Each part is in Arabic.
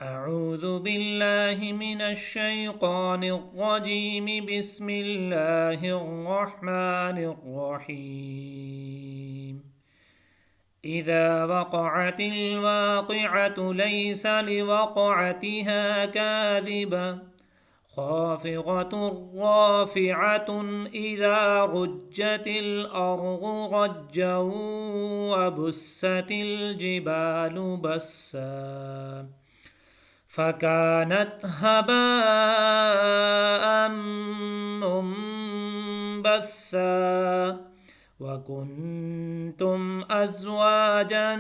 أعوذ بالله من الشيطان الرجيم. بسم الله الرحمن الرحيم. إذا وقعت الواقعة ليس لوقعتها كاذبة خافضة رافعة إذا رجت الأرض رجا وبست الجبال بسا فكانت هباء منبثا وكنتم أزواجا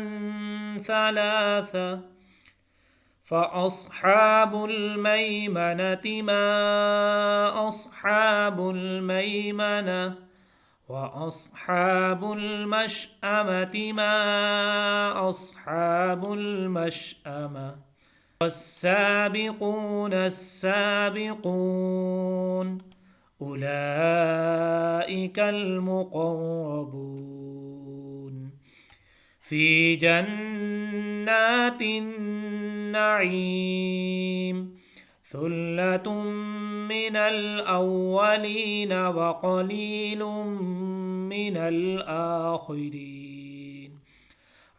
ثلاثة فأصحاب الميمنة ما أصحاب الميمنة وأصحاب المشأمة ما أصحاب المشأمة والسابقون السابقون أولئك المقربون في جنات النعيم ثلة من الأولين وقليل من الآخرين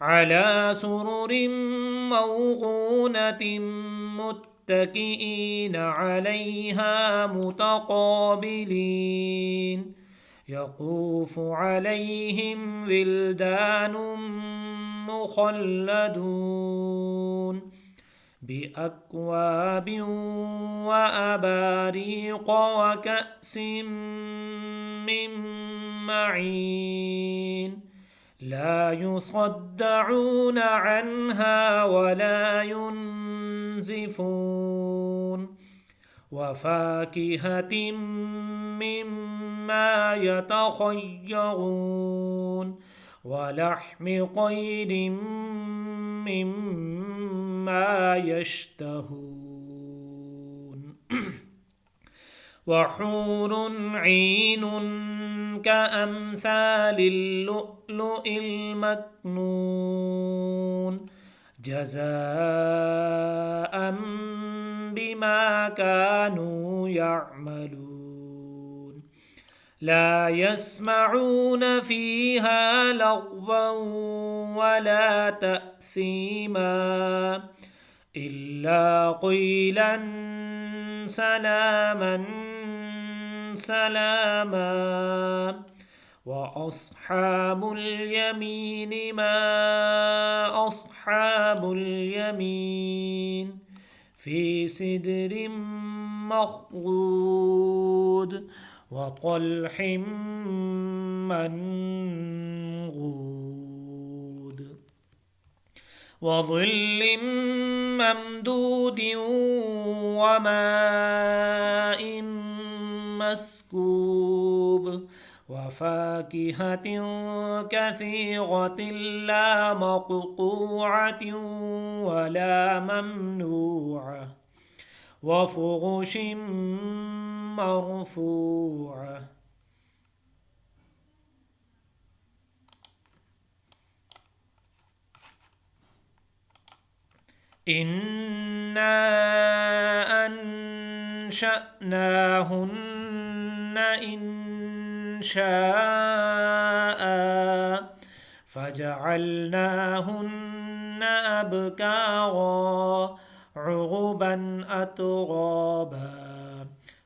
على سرر موضونة متكئين عليها متقابلين يطوف عليهم ولدان مخلدون بأكواب وأباريق وكأس من معين لا يصدعون عنها ولا ينزفون وفاكهة مما يتخيرون ولحم طير مما يشتهون وحور عين كأمثال اللؤلؤ المكنون جزاء بما كانوا يعملون لا يسمعون فيها لغوا ولا تأثيما إلا قيلا سلاما سلاما وأصحاب اليمين ما أصحاب اليمين في سدر مخضود وطلح منضود وظل ممدود وماء مسكوب وفاكهة كثيرة لا مقطوعة ولا ممنوعة وفرش مرفوعة إنا أنشأناهن إن شاء فجعلناهن أبكارا عربا أترابا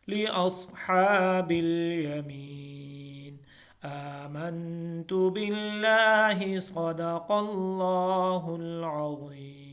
لأصحاب اليمين آمنت بالله صدق الله العظيم.